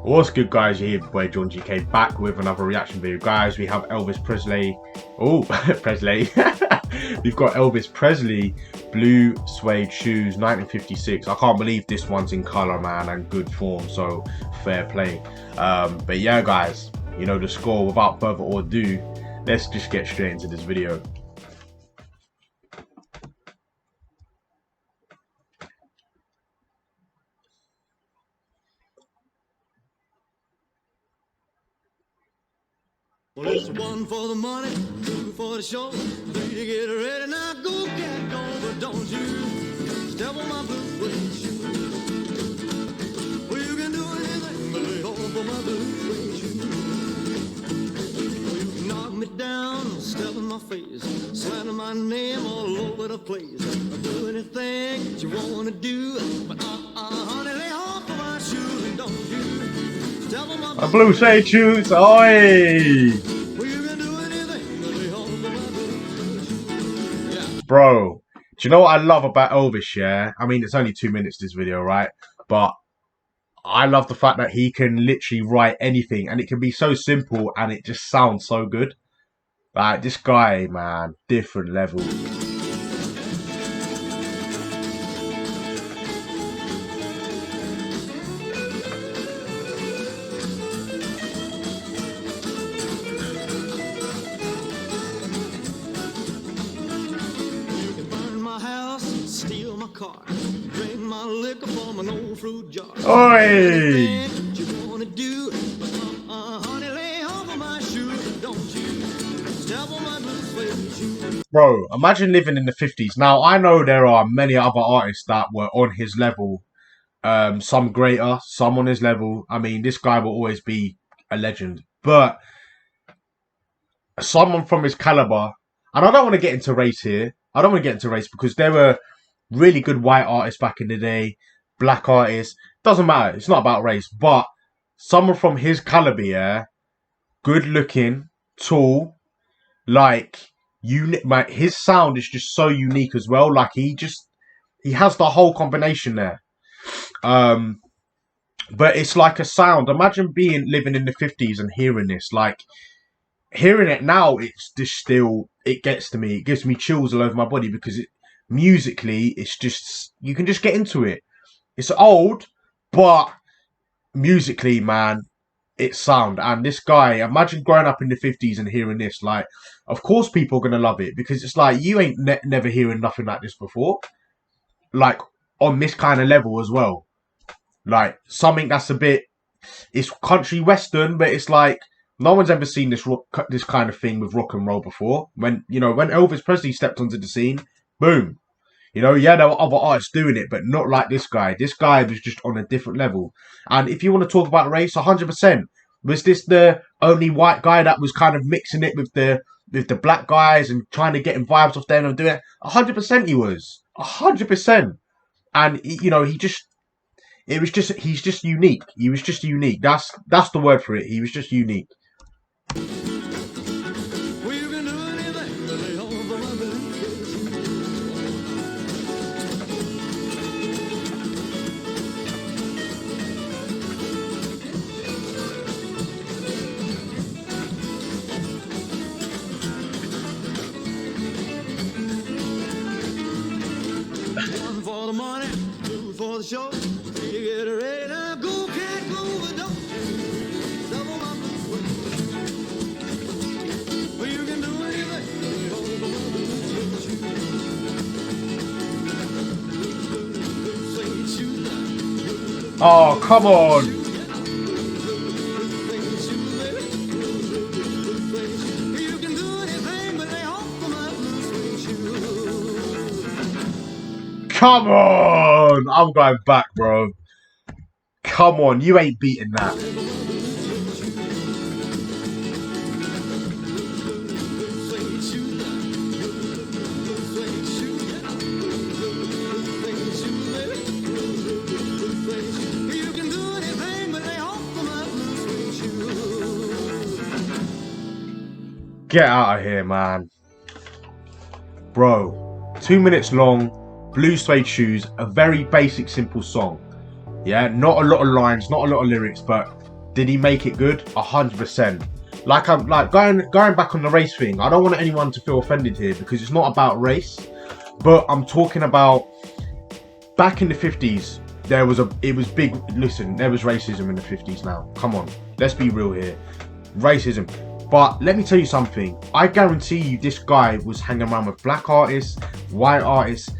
What's good, guys? You're here, boy John GK, back with another reaction video. Guys, we have Elvis Presley. Oh, Presley. We've got Elvis Presley blue suede shoes, 1956. I can't believe this one's in color, man, and good form, so fair play. But yeah, guys, you know the score. Without further ado, let's just get straight into this video. Well, it's one for the money, two for the show, three to get ready. Now go, cat, go, but don't you step on my blue suede shoe. Well, you can do anything but lay off of my blue suede shoe. Well, you can knock me down, step in my face, slander my name all over the place. Do anything that you want to do, but honey, lay off of my shoes and don't you step on my blue suede shoes, oi! Bro, do you know what I love about Elvis, yeah? I mean, it's only 2 minutes, this video, right? But I love the fact that he can literally write anything, and it can be so simple, and it just sounds so good. Like, this guy, man, different level. Steal my car, drink my liquor from an old fruit jar. Oi! What you wanna do? Honey, lay off of my shoes, don't you step on my blue suede shoes. Bro, imagine living in the 50s. Now, I know there are many other artists that were on his level. Some greater, some on his level. I mean, this guy will always be a legend. But someone from his caliber, and I don't want to get into race here. I don't want to get into race because there were really good white artists back in the day, black artists. Doesn't matter. It's not about race. But someone from his caliber, yeah, good looking, tall, like his sound is just so unique as well. Like he has the whole combination there. But it's like a sound. Imagine living in the 50s and hearing this. Like hearing it now, it's just still, it gets to me. It gives me chills all over my body because musically, it's just, you can just get into it. It's old, but musically, man, it's sound. And this guy, imagine growing up in the 50s and hearing this. Like, of course people are going to love it because it's like, you ain't never hearing nothing like this before. Like, on this kind of level as well. Like, something that's a bit, it's country western, but it's like, no one's ever seen this kind of thing with rock and roll before. When Elvis Presley stepped onto the scene, boom. You know, yeah, there were other artists doing it, but not like this guy. This guy was just on a different level. And if you want to talk about race, 100%. Was this the only white guy that was kind of mixing it with the black guys and trying to get vibes off them and doing it? 100% he was. 100%. And, you know, he's just unique. He was just unique. That's the word for it. He was just unique. One for the money, two for the show. You get ready now, go, cat, go, but don't double my blue suede. Well, you can do anything. Oh, come on. Come on! I'm going back, bro. Come on, you ain't beating that. Get out of here, man. Bro, 2 minutes long. Blue Suede Shoes, a very basic, simple song. Yeah, not a lot of lines, not a lot of lyrics, but Did he make it good? 100%. Like, I'm like going back on the race thing. I don't want anyone to feel offended here because it's not about race, but I'm talking about back in the 50s. It was big. Listen, there was racism in the 50s. Now, come on, let's be real here. Racism. But let me tell you something. I guarantee you, this guy was hanging around with black artists, white artists,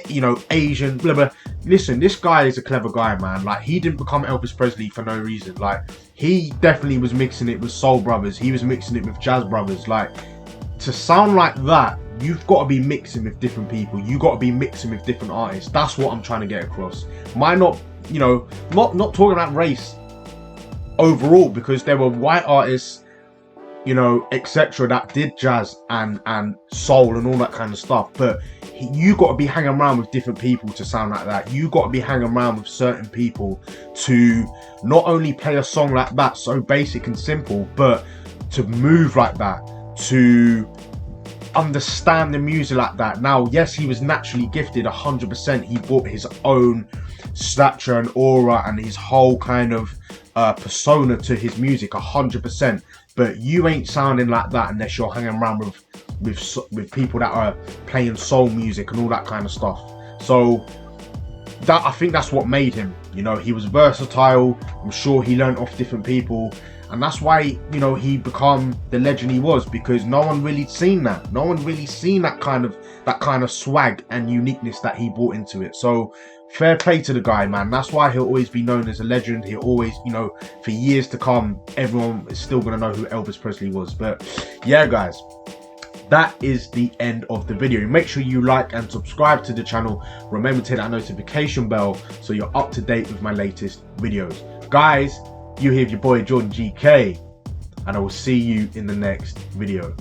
you know, Asian, blah blah. Listen, this guy is a clever guy, man. Like, he didn't become Elvis Presley for no reason. Like, he definitely was mixing it with soul brothers. He was mixing it with jazz brothers. Like, to sound like that, you've got to be mixing with different people. You got to be mixing with different artists. That's what I'm trying to get across. Might not, you know, not talking about race overall, because there were white artists, you know, etc., that did jazz and soul and all that kind of stuff. But you got to be hanging around with different people to sound like that. You got to be hanging around with certain people to not only play a song like that, so basic and simple, but to move like that, to understand the music like that. Now, yes, he was naturally gifted 100%. He brought his own stature and aura and his whole kind of persona to his music 100%. But you ain't sounding like that unless you're hanging around with people that are playing soul music and all that kind of stuff. So that, I think that's what made him. You know, he was versatile. I'm sure he learned off different people, and that's why, you know, he become the legend he was, because no one really seen that. No one really seen that kind of swag and uniqueness that he brought into it. So fair play to the guy, man. That's why he'll always be known as a legend. He'll always, you know, for years to come, everyone is still going to know who Elvis Presley was. But yeah, guys, that is the end of the video. Make sure you like and subscribe to the channel. Remember to hit that notification bell so you're up to date with my latest videos. Guys, you hear your boy Jordan GK, and I will see you in the next video.